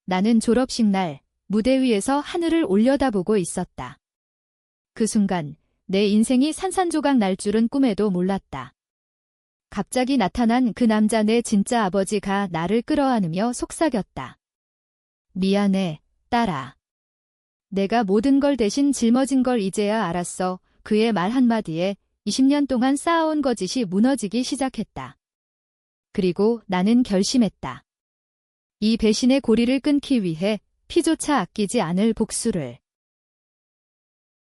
나는 졸업식 날 무대 위에서 하늘을 올려다보고 있었다. 그 순간 내 인생이 산산조각 날 줄은 꿈에도 몰랐다. 갑자기 나타난 그 남자, 내 진짜 아버지가 나를 끌어안으며 속삭였다. 미안해, 딸아. 내가 모든 걸 대신 짊어진 걸 이제야 알았어. 그의 말 한마디에 20년 동안 쌓아온 거짓이 무너지기 시작했다. 그리고 나는 결심했다. 이 배신의 고리를 끊기 위해 피조차 아끼지 않을 복수를.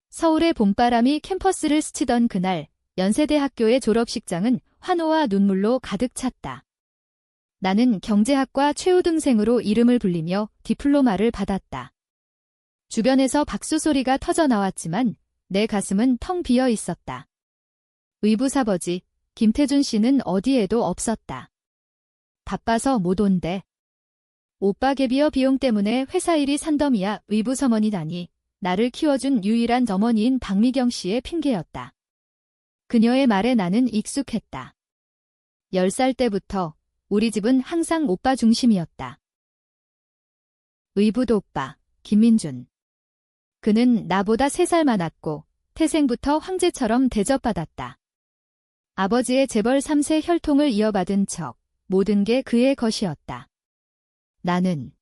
서울의 봄바람이 캠퍼스를 스치던 그날, 연세대학교의 졸업식장은 환호와 눈물로 가득 찼다. 나는 경제학과 최우등생으로 이름을 불리며 디플로마를 받았다. 주변에서 박수 소리가 터져 나왔지만 내 가슴은 텅 비어 있었다. 의부사버지 김태준 씨는 어디에도 없었다. 바빠서 못 온대. 오빠 갭이어 비용 때문에 회사 일이 산더미야. 의부서머니다니 나를 키워준 유일한 어머니인 박미경 씨의 핑계였다. 그녀의 말에 나는 익숙했다. 10살 때부터 우리 집은 항상 오빠 중심이었다. 의부도 오빠, 김민준. 그는 나보다 3살 많았고 태생부터 황제처럼 대접받았다. 아버지의 재벌 3세 혈통을 이어받은 척 모든 게 그의 것이었다. 나는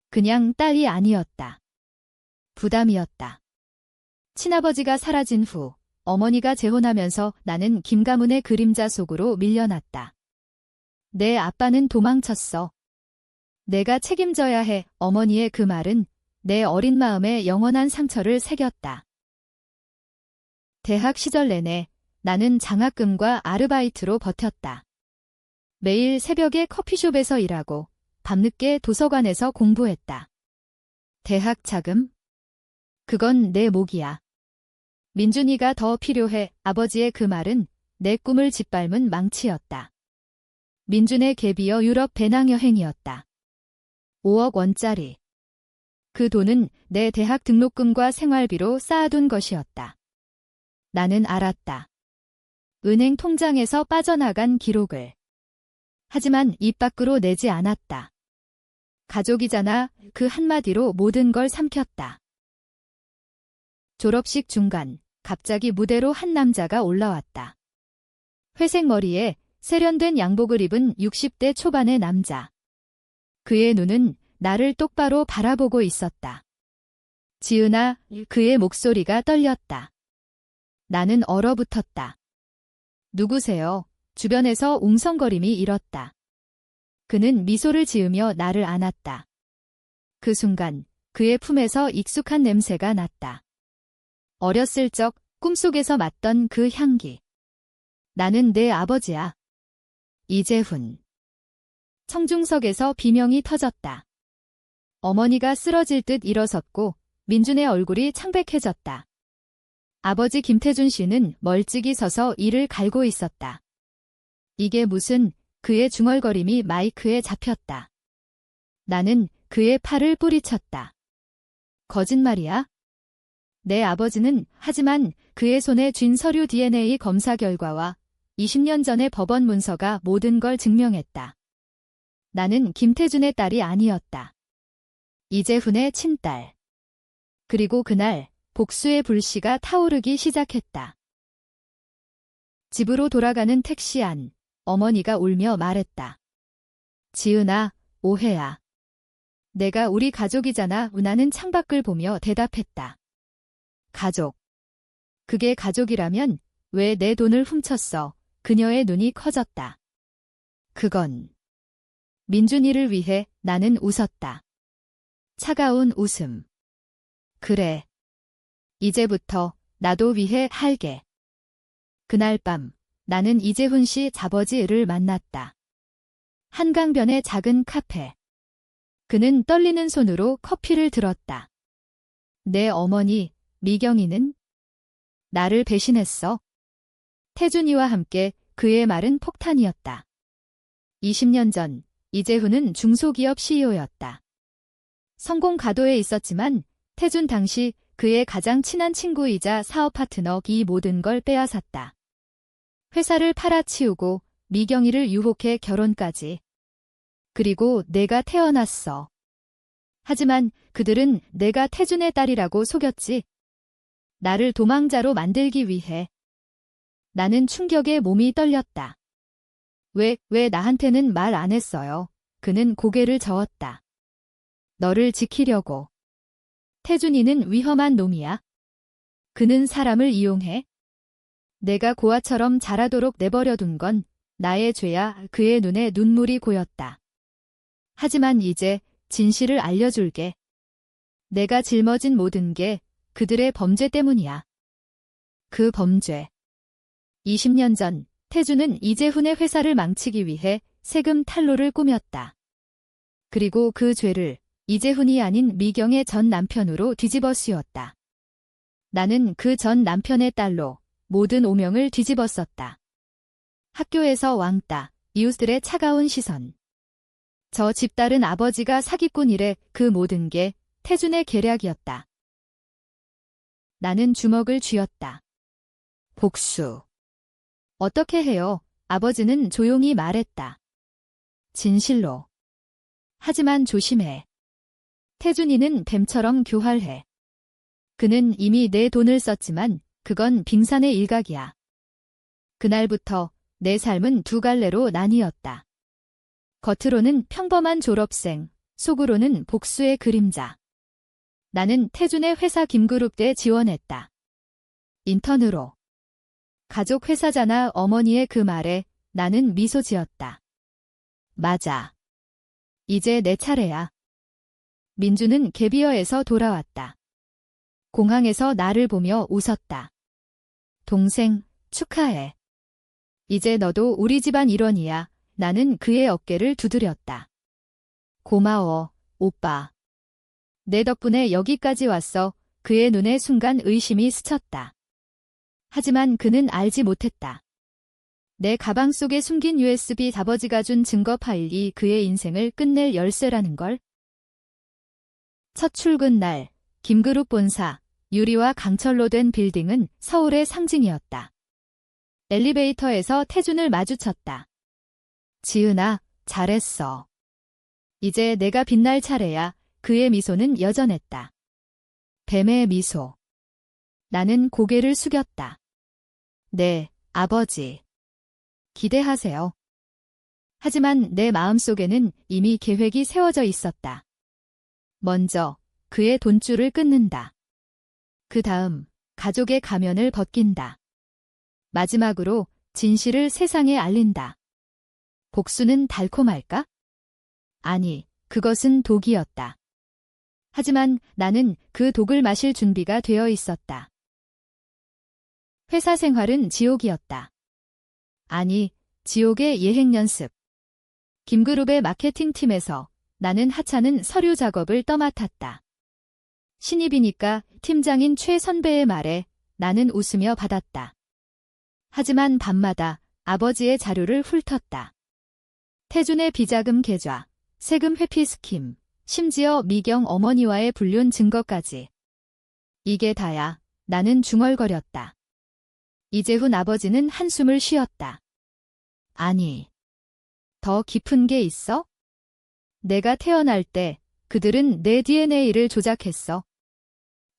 그냥 딸이 아니었다. 부담이었다. 친아버지가 사라진 후 어머니가 재혼하면서 나는 김가문의 그림자 속으로 밀려났다. 내 아빠는 도망쳤어. 내가 책임져야 해. 어머니의 그 말은 내 어린 마음에 영원한 상처를 새겼다. 대학 시절 내내 나는 장학금과 아르바이트로 버텼다. 매일 새벽에 커피숍에서 일하고 밤늦게 도서관에서 공부했다. 대학 자금? 그건 내 목이야. 민준이가 더 필요해. 아버지의 그 말은 내 꿈을 짓밟은 망치였다. 민준의 갭이어 유럽 배낭여행이었다. 5억 원짜리. 그 돈은 내 대학 등록금과 생활비로 쌓아둔 것이었다. 나는 알았다. 은행 통장에서 빠져나간 기록을. 하지만 입 밖으로 내지 않았다. 가족이잖아. 그 한마디로 모든 걸 삼켰다. 졸업식 중간 갑자기 무대로 한 남자가 올라왔다. 회색 머리에 세련된 양복을 입은 60대 초반의 남자. 그의 눈은 나를 똑바로 바라보고 있었다. 지은아, 그의 목소리가 떨렸다. 나는 얼어붙었다. 누구세요? 주변에서 웅성거림이 일었다. 그는 미소를 지으며 나를 안았다. 그 순간 그의 품에서 익숙한 냄새가 났다. 어렸을 적 꿈속에서 맡던 그 향기. 나는 내 아버지야. 이재훈. 청중석에서 비명이 터졌다. 어머니가 쓰러질 듯 일어섰고 민준의 얼굴이 창백해졌다. 아버지 김태준 씨는 멀찍이 서서 이를 갈고 있었다. 이게 무슨, 그의 중얼거림이 마이크에 잡혔다. 나는 그의 팔을 뿌리쳤다. 거짓말이야? 내 아버지는, 하지만 그의 손에 쥔 서류 DNA 검사 결과와 20년 전의 법원 문서가 모든 걸 증명했다. 나는 김태준의 딸이 아니었다. 이재훈의 친딸. 그리고 그날 복수의 불씨가 타오르기 시작했다. 집으로 돌아가는 택시 안, 어머니가 울며 말했다. 지은아, 오해야. 내가 우리 가족이잖아. 나는 창밖을 보며 대답했다. 가족. 그게 가족이라면 왜 내 돈을 훔쳤어? 그녀의 눈이 커졌다. 그건 민준이를 위해. 나는 웃었다. 차가운 웃음. 그래. 이제부터 나도 위해 할게. 그날 밤 나는 이재훈 씨 아버지를 만났다. 한강변의 작은 카페. 그는 떨리는 손으로 커피를 들었다. 내 어머니 미경이는 나를 배신했어. 태준이와 함께. 그의 말은 폭탄이었다. 20년 전 이재훈은 중소기업 CEO였다. 성공 가도에 있었지만 태준 당시 그의 가장 친한 친구이자 사업 파트너. 이 모든 걸 빼앗았다. 회사를 팔아치우고 미경이를 유혹해 결혼까지. 그리고 내가 태어났어. 하지만 그들은 내가 태준의 딸이라고 속였지. 나를 도망자로 만들기 위해. 나는 충격에 몸이 떨렸다. 왜 나한테는 말 안 했어요? 그는 고개를 저었다. 너를 지키려고. 태준이는 위험한 놈이야. 그는 사람을 이용해. 내가 고아처럼 자라도록 내버려둔 건 나의 죄야. 그의 눈에 눈물이 고였다. 하지만 이제 진실을 알려줄게. 내가 짊어진 모든 게 그들의 범죄 때문이야. 그 범죄. 20년 전 태준은 이재훈의 회사를 망치기 위해 세금 탈루를 꾸몄다. 그리고 그 죄를 이재훈이 아닌 미경의 전 남편으로 뒤집어 씌웠다. 나는 그 전 남편의 딸로 모든 오명을 뒤집었었다. 학교에서 왕따, 이웃들의 차가운 시선. 저 집딸은 아버지가 사기꾼이래. 그 모든 게 태준의 계략이었다. 나는 주먹을 쥐었다. 복수. 어떻게 해요? 아버지는 조용히 말했다. 진실로. 하지만 조심해. 태준이는 뱀처럼 교활해. 그는 이미 내 돈을 썼지만 그건 빙산의 일각이야. 그날부터 내 삶은 두 갈래로 나뉘었다. 겉으로는 평범한 졸업생, 속으로는 복수의 그림자. 나는 태준의 회사 김그룹대에 지원했다. 인턴으로. 가족 회사잖아. 어머니의 그 말에 나는 미소 지었다. 맞아. 이제 내 차례야. 민주는 개비어에서 돌아왔다. 공항에서 나를 보며 웃었다. 동생, 축하해. 이제 너도 우리 집안 일원이야. 나는 그의 어깨를 두드렸다. 고마워, 오빠. 내 덕분에 여기까지 왔어. 그의 눈에 순간 의심이 스쳤다. 하지만 그는 알지 못했다. 내 가방 속에 숨긴 USB 아버지가 준 증거 파일이 그의 인생을 끝낼 열쇠라는 걸. 첫 출근 날, 김그룹 본사, 유리와 강철로 된 빌딩은 서울의 상징이었다. 엘리베이터에서 태준을 마주쳤다. 지은아, 잘했어. 이제 내가 빛날 차례야. 그의 미소는 여전했다. 뱀의 미소. 나는 고개를 숙였다. 네, 아버지. 기대하세요. 하지만 내 마음속에는 이미 계획이 세워져 있었다. 먼저 그의 돈줄을 끊는다. 그 다음 가족의 가면을 벗긴다. 마지막으로 진실을 세상에 알린다. 복수는 달콤할까? 아니, 그것은 독이었다. 하지만 나는 그 독을 마실 준비가 되어 있었다. 회사 생활은 지옥이었다. 아니, 지옥의 예행 연습. 김그룹의 마케팅팀에서 나는 하찮은 서류 작업을 떠맡았다. 신입이니까 팀장인 최 선배의 말에 나는 웃으며 받았다. 하지만 밤마다 아버지의 자료를 훑었다. 태준의 비자금 계좌, 세금 회피 스킴, 심지어 미경 어머니와의 불륜 증거까지. 이게 다야. 나는 중얼거렸다. 이재훈 아버지는 한숨을 쉬었다. 아니, 더 깊은 게 있어? 내가 태어날 때 그들은 내 DNA를 조작했어.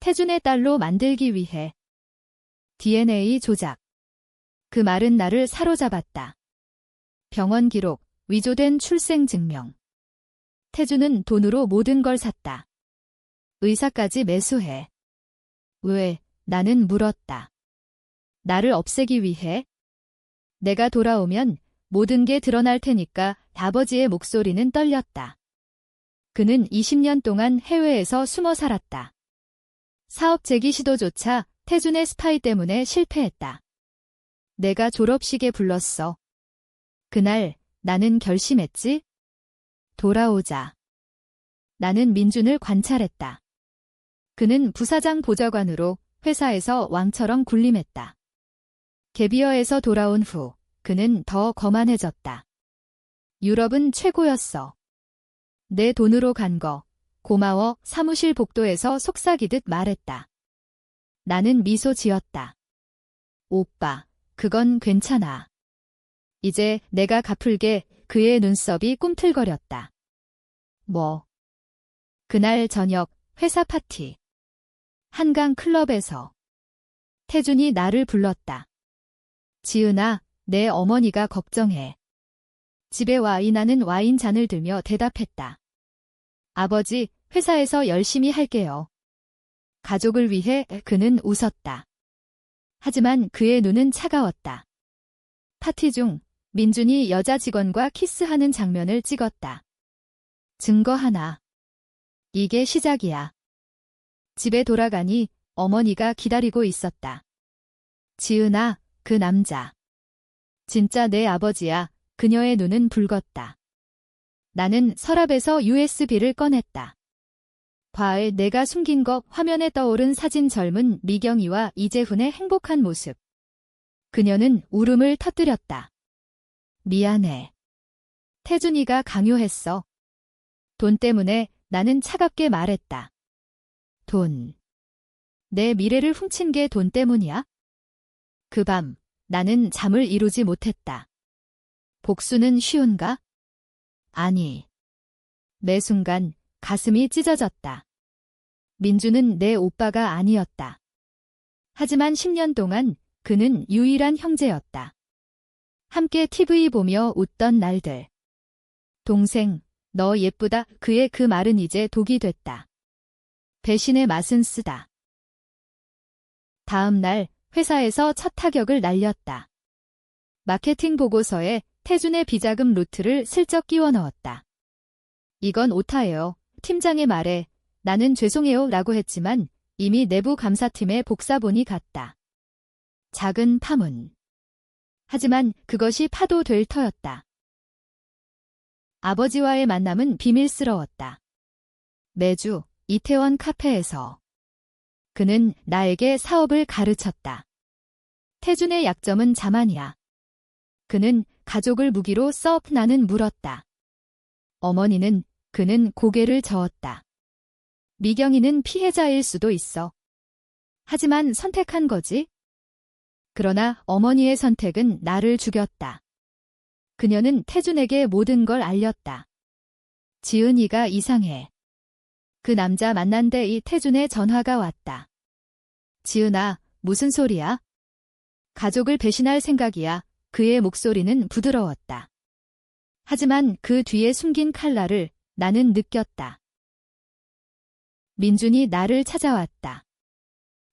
태준의 딸로 만들기 위해. DNA 조작. 그 말은 나를 사로잡았다. 병원 기록, 위조된 출생 증명. 태준은 돈으로 모든 걸 샀다. 의사까지 매수해. 왜? 나는 물었다. 나를 없애기 위해? 내가 돌아오면 모든 게 드러날 테니까. 아버지의 목소리는 떨렸다. 그는 20년 동안 해외에서 숨어 살았다. 사업 재기 시도조차 태준의 스파이 때문에 실패했다. 내가 졸업식에 불렀어. 그날 나는 결심했지. 돌아오자. 나는 민준을 관찰했다. 그는 부사장 보좌관으로 회사에서 왕처럼 군림했다. 개비어에서 돌아온 후 그는 더 거만해졌다. 유럽은 최고였어. 내 돈으로 간 거 고마워. 사무실 복도에서 속삭이듯 말했다. 나는 미소 지었다. 오빠, 그건 괜찮아. 이제 내가 갚을게. 그의 눈썹이 꿈틀거렸다. 뭐? 그날 저녁 회사 파티. 한강 클럽에서 태준이 나를 불렀다. 지은아, 내 어머니가 걱정해. 집에 와. 나는 와인 잔을 들며 대답했다. 아버지, 회사에서 열심히 할게요. 가족을 위해. 그는 웃었다. 하지만 그의 눈은 차가웠다. 파티 중 민준이 여자 직원과 키스하는 장면을 찍었다. 증거 하나. 이게 시작이야. 집에 돌아가니 어머니가 기다리고 있었다. 지은아, 그 남자. 진짜 내 아버지야. 그녀의 눈은 붉었다. 나는 서랍에서 USB를 꺼냈다. 과에 내가 숨긴 것. 화면에 떠오른 사진. 젊은 미경이와 이재훈의 행복한 모습. 그녀는 울음을 터뜨렸다. 미안해. 태준이가 강요했어. 돈 때문에. 나는 차갑게 말했다. 돈. 내 미래를 훔친 게 돈 때문이야? 그 밤 나는 잠을 이루지 못했다. 복수는 쉬운가? 아니. 매 순간 가슴이 찢어졌다. 민주는 내 오빠가 아니었다. 하지만 10년 동안 그는 유일한 형제였다. 함께 TV 보며 웃던 날들. 동생, 너 예쁘다. 그의 그 말은 이제 독이 됐다. 배신의 맛은 쓰다. 다음 날 회사에서 첫 타격을 날렸다. 마케팅 보고서에 태준의 비자금 루트를 슬쩍 끼워 넣었다. 이건 오타예요. 팀장의 말에 나는 죄송해요 라고 했지만 이미 내부 감사팀에 복사본이 갔다. 작은 파문. 하지만 그것이 파도 될 터였다. 아버지와의 만남은 비밀스러웠다. 매주 이태원 카페에서 그는 나에게 사업을 가르쳤다. 태준의 약점은 자만이야. 그는 가족을 무기로 써. 나는 물었다. 어머니는. 그는 고개를 저었다. 미경이는 피해자일 수도 있어. 하지만 선택한 거지. 그러나 어머니의 선택은 나를 죽였다. 그녀는 태준에게 모든 걸 알렸다. 지은이가 이상해. 그 남자 만난데. 이 태준의 전화가 왔다. 지은아, 무슨 소리야? 가족을 배신할 생각이야. 그의 목소리는 부드러웠다. 하지만 그 뒤에 숨긴 칼날을 나는 느꼈다. 민준이 나를 찾아왔다.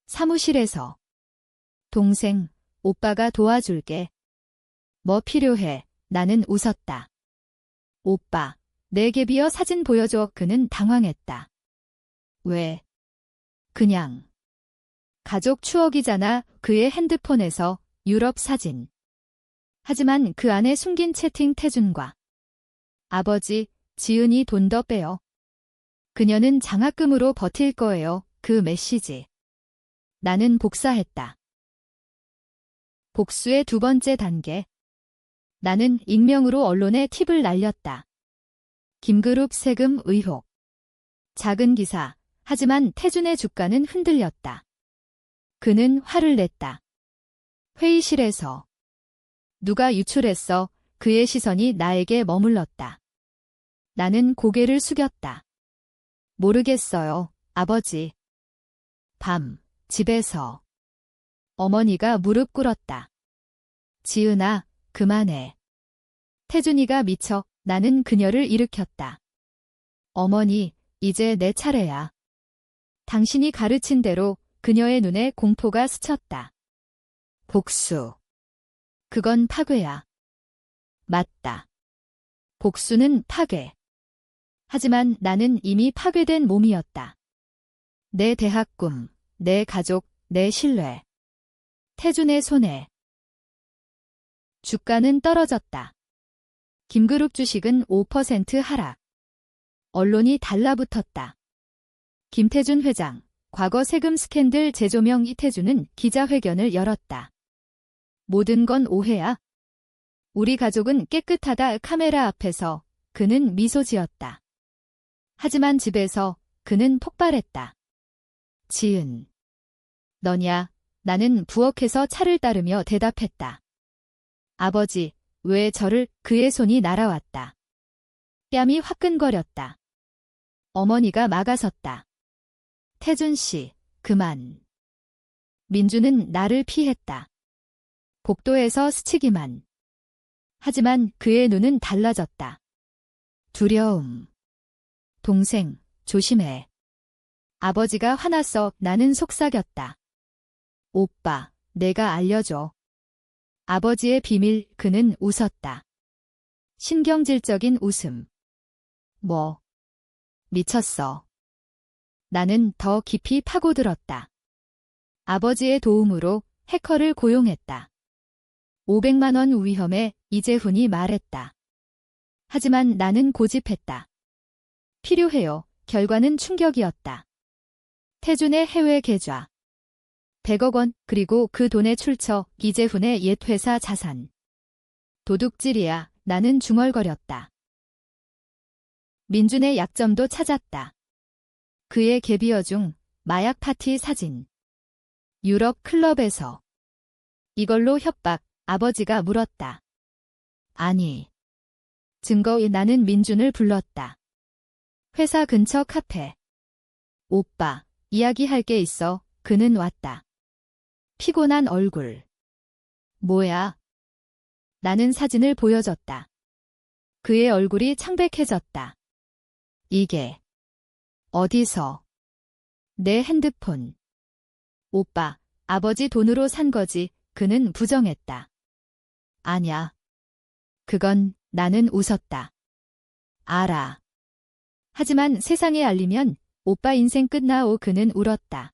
사무실에서. 동생, 오빠가 도와줄게. 뭐 필요해? 나는 웃었다. 오빠, 내 갭이어 사진 보여줘. 그는 당황했다. 왜? 그냥. 가족 추억이잖아. 그의 핸드폰에서 유럽 사진. 하지만 그 안에 숨긴 채팅. 태준과 아버지, 지은이 돈 더 빼요. 그녀는 장학금으로 버틸 거예요. 그 메시지. 나는 복사했다. 복수의 두 번째 단계. 나는 익명으로 언론에 팁을 날렸다. 김그룹 세금 의혹. 작은 기사. 하지만 태준의 주가는 흔들렸다. 그는 화를 냈다. 회의실에서. 누가 유출했어? 그의 시선이 나에게 머물렀다. 나는 고개를 숙였다. 모르겠어요, 아버지. 밤, 집에서. 어머니가 무릎 꿇었다. 지은아, 그만해. 태준이가 미쳐. 나는 그녀를 일으켰다. 어머니, 이제 내 차례야. 당신이 가르친 대로. 그녀의 눈에 공포가 스쳤다. 복수. 그건 파괴야. 맞다. 복수는 파괴. 하지만 나는 이미 파괴된 몸이었다. 내 대학 꿈, 내 가족, 내 신뢰. 태준의 손에. 주가는 떨어졌다. 김그룹 주식은 5% 하락. 언론이 달라붙었다. 김태준 회장, 과거 세금 스캔들 재조명. 이태준은 기자회견을 열었다. 모든 건 오해야. 우리 가족은 깨끗하다. 카메라 앞에서 그는 미소 지었다. 하지만 집에서 그는 폭발했다. 지은. 너냐? 나는 부엌에서 차를 따르며 대답했다. 아버지, 왜 저를? 그의 손이 날아왔다. 뺨이 화끈거렸다. 어머니가 막아섰다. 태준 씨, 그만. 민주는 나를 피했다. 복도에서 스치기만. 하지만 그의 눈은 달라졌다. 두려움. 동생, 조심해. 아버지가 화났어. 나는 속삭였다. 오빠, 내가 알려줘. 아버지의 비밀. 그는 웃었다. 신경질적인 웃음. 뭐? 미쳤어. 나는 더 깊이 파고들었다. 아버지의 도움으로 해커를 고용했다. 500만 원 위험에 이재훈이 말했다. 하지만 나는 고집했다. 필요해요. 결과는 충격이었다. 태준의 해외 계좌. 100억 원, 그리고 그 돈의 출처, 이재훈의 옛 회사 자산. 도둑질이야. 나는 중얼거렸다. 민준의 약점도 찾았다. 그의 갭이어 중 마약 파티 사진. 유럽 클럽에서. 이걸로 협박. 아버지가 물었다. 아니. 증거에 나는 민준을 불렀다. 회사 근처 카페. 오빠, 이야기할 게 있어. 그는 왔다. 피곤한 얼굴. 뭐야? 나는 사진을 보여줬다. 그의 얼굴이 창백해졌다. 이게. 어디서? 내 핸드폰. 오빠, 아버지 돈으로 산 거지. 그는 부정했다. 아냐. 그건. 나는 웃었다. 알아. 하지만 세상에 알리면 오빠 인생 끝나오. 그는 울었다.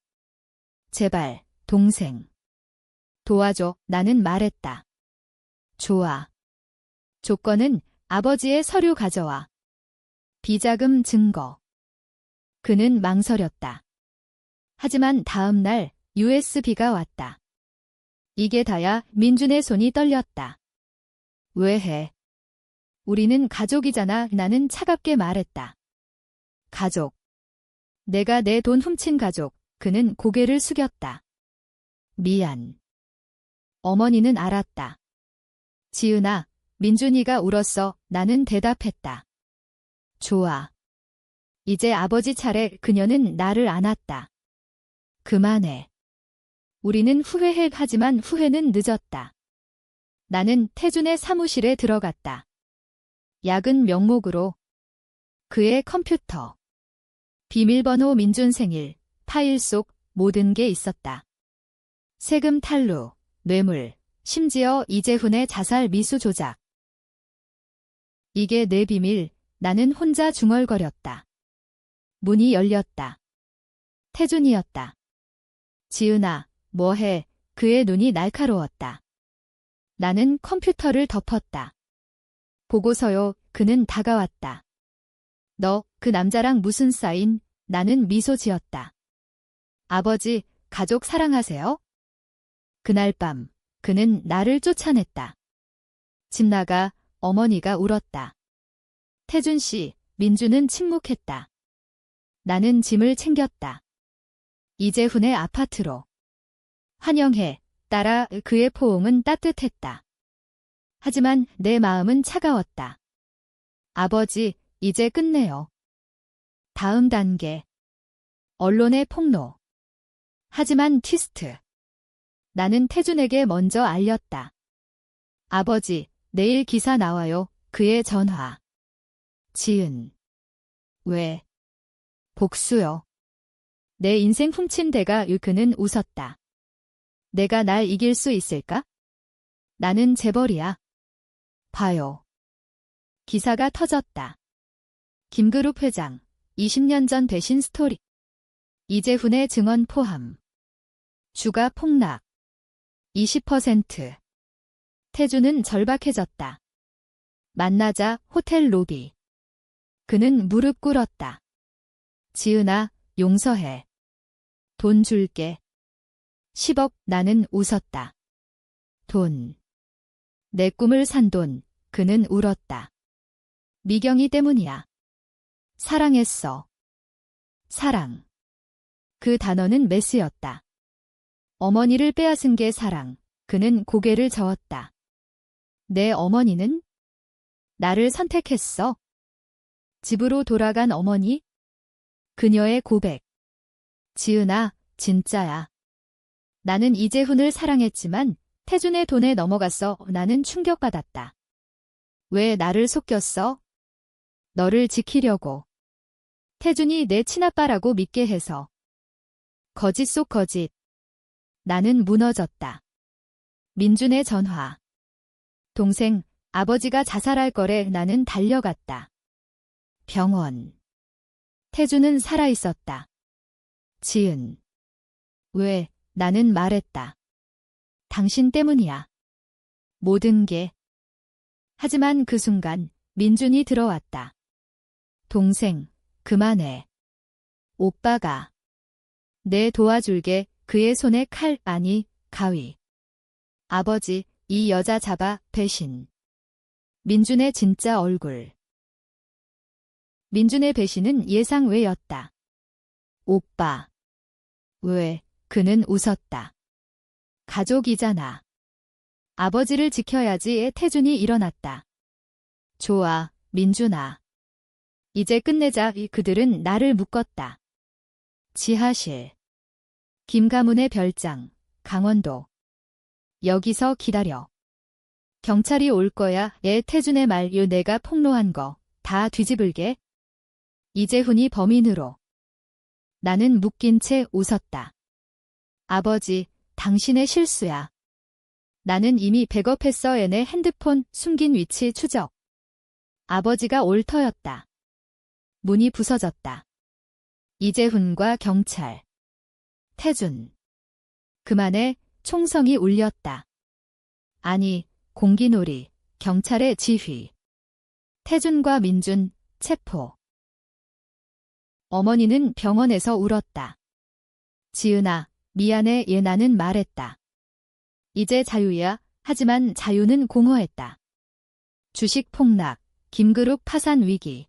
제발, 동생. 도와줘. 나는 말했다. 좋아. 조건은 아버지의 서류 가져와. 비자금 증거. 그는 망설였다. 하지만 다음 날 USB가 왔다. 이게 다야. 민준의 손이 떨렸다. 왜 해? 우리는 가족이잖아. 나는 차갑게 말했다. 가족. 내가 내 돈 훔친 가족. 그는 고개를 숙였다. 미안. 어머니는 알았다. 지은아, 민준이가 울었어. 나는 대답했다. 좋아. 이제 아버지 차례. 그녀는 나를 안았다. 그만해. 우리는 후회해. 하지만 후회는 늦었다. 나는 태준의 사무실에 들어갔다. 야근 명목으로. 그의 컴퓨터. 비밀번호 민준 생일, 파일 속 모든 게 있었다. 세금 탈루, 뇌물, 심지어 이재훈의 자살 미수 조작. 이게 내 비밀. 나는 혼자 중얼거렸다. 문이 열렸다. 태준이었다. 지은아, 뭐해? 그의 눈이 날카로웠다. 나는 컴퓨터를 덮었다. 보고서요. 그는 다가왔다. 너, 그 남자랑 무슨 사인? 나는 미소 지었다. 아버지, 가족 사랑하세요? 그날 밤, 그는 나를 쫓아냈다. 집 나가. 어머니가 울었다. 태준 씨, 민주는 침묵했다. 나는 짐을 챙겼다. 이재훈의 아파트로. 환영해, 딸아. 그의 포옹은 따뜻했다. 하지만 내 마음은 차가웠다. 아버지, 이제 끝내요. 다음 단계. 언론의 폭로. 하지만 트위스트. 나는 태준에게 먼저 알렸다. 아버지, 내일 기사 나와요. 그의 전화. 지은. 왜? 복수요. 내 인생 훔친 대가. 그는 웃었다. 내가 날 이길 수 있을까? 나는 재벌이야. 봐요. 기사가 터졌다. 김그룹 회장, 20년 전 배신 스토리. 이재훈의 증언 포함. 주가 폭락. 20%. 태준은 절박해졌다. 만나자. 호텔 로비. 그는 무릎 꿇었다. 지은아, 용서해. 돈 줄게. 10억. 나는 웃었다. 돈. 내 꿈을 산 돈. 그는 울었다. 미경이 때문이야. 사랑했어. 사랑. 그 단어는 메스였다. 어머니를 빼앗은 게 사랑. 그는 고개를 저었다. 내 어머니는? 나를 선택했어. 집으로 돌아간 어머니? 그녀의 고백. 지은아, 진짜야. 나는 이재훈을 사랑했지만 태준의 돈에 넘어갔어. 나는 충격받았다. 왜 나를 속였어? 너를 지키려고. 태준이 내 친아빠라고 믿게 해서. 거짓 속 거짓. 나는 무너졌다. 민준의 전화. 동생, 아버지가 자살할 거래. 나는 달려갔다. 병원. 태준은 살아있었다. 지은. 왜? 나는 말했다. 당신 때문이야. 모든 게. 하지만 그 순간 민준이 들어왔다. 동생, 그만해. 오빠가. 내 도와줄게. 그의 손에 칼, 아니, 가위. 아버지, 이 여자 잡아. 배신. 민준의 진짜 얼굴. 민준의 배신은 예상 외였다. 오빠. 왜? 그는 웃었다. 가족이잖아. 아버지를 지켜야지. 태준이 일어났다. 좋아, 민준아. 이제 끝내자. 그들은 나를 묶었다. 지하실. 김가문의 별장, 강원도. 여기서 기다려. 경찰이 올 거야. 태준의 말. 내가 폭로한 거 다 뒤집을게. 이재훈이 범인으로. 나는 묶인 채 웃었다. 아버지, 당신의 실수야. 나는 이미 백업했어. 내 핸드폰 숨긴 위치 추적. 아버지가 올 터였다. 문이 부서졌다. 이재훈과 경찰. 태준. 그만해. 총성이 울렸다. 아니, 공기놀이. 경찰의 지휘. 태준과 민준, 체포. 어머니는 병원에서 울었다. 지은아, 미안해. 나는 말했다. 이제 자유야. 하지만 자유는 공허했다. 주식 폭락, 김그룹 파산 위기.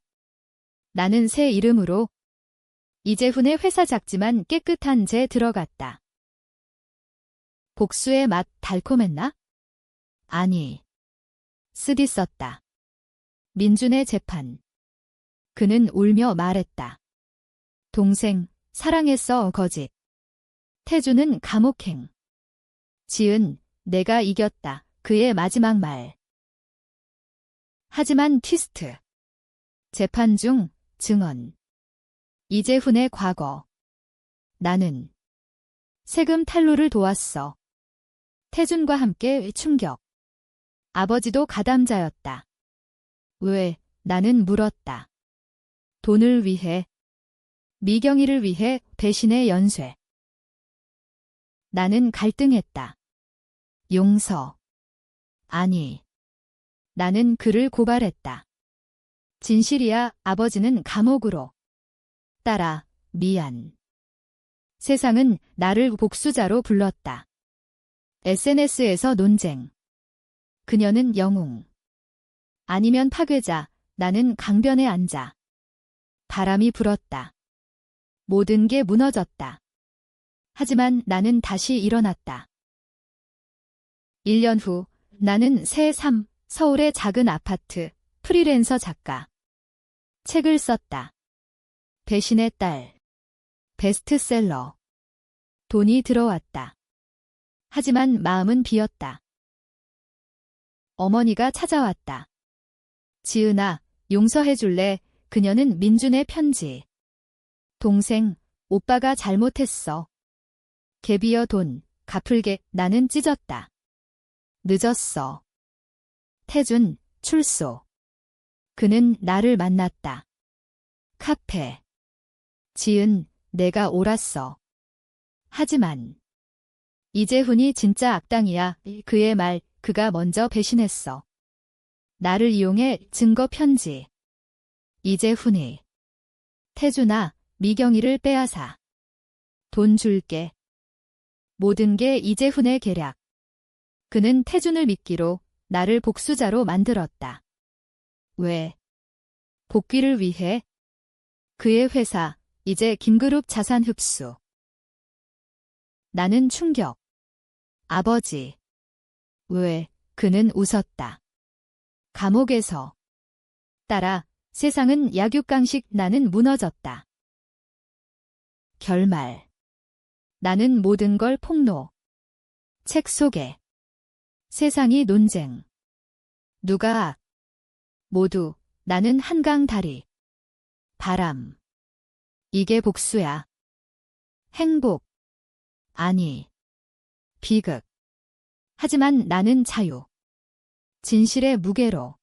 나는 새 이름으로. 이재훈의 회사 작지만 깨끗한 재 들어갔다. 복수의 맛 달콤했나? 아니. 쓰디썼다. 민준의 재판. 그는 울며 말했다. 동생, 사랑했어. 거짓. 태준은 감옥행. 지은, 내가 이겼다. 그의 마지막 말. 하지만 트위스트. 재판 중 증언. 이재훈의 과거. 나는 세금 탈루를 도왔어. 태준과 함께 충격. 아버지도 가담자였다. 왜? 나는 물었다. 돈을 위해. 미경이를 위해. 배신의 연쇄. 나는 갈등했다. 용서. 아니. 나는 그를 고발했다. 진실이야. 아버지는 감옥으로. 딸아, 미안. 세상은 나를 복수자로 불렀다. SNS에서 논쟁. 그녀는 영웅. 아니면 파괴자. 나는 강변에 앉아. 바람이 불었다. 모든 게 무너졌다. 하지만 나는 다시 일어났다. 1년 후 나는 새 삶, 서울의 작은 아파트, 프리랜서 작가. 책을 썼다. 배신의 딸. 베스트셀러. 돈이 들어왔다. 하지만 마음은 비었다. 어머니가 찾아왔다. 지은아, 용서해줄래? 그녀는 민준의 편지. 동생, 오빠가 잘못했어. 갭이어 돈, 갚을게. 나는 찢었다. 늦었어. 태준, 출소. 그는 나를 만났다. 카페. 지은, 내가 옳았어. 하지만 이재훈이 진짜 악당이야. 그의 말, 그가 먼저 배신했어. 나를 이용해. 증거 편지. 이재훈이. 태준아, 미경이를 빼앗아. 돈 줄게. 모든 게 이재훈의 계략. 그는 태준을 미끼로 나를 복수자로 만들었다. 왜? 복귀를 위해? 그의 회사, 이제 김그룹 자산 흡수. 나는 충격. 아버지. 왜? 그는 웃었다. 감옥에서. 딸아, 세상은 약육강식. 나는 무너졌다. 결말. 나는 모든 걸 폭로. 책 속에. 세상이 논쟁. 누가. 모두. 나는 한강 다리. 바람. 이게 복수야. 행복. 아니. 비극. 하지만 나는 자유. 진실의 무게로.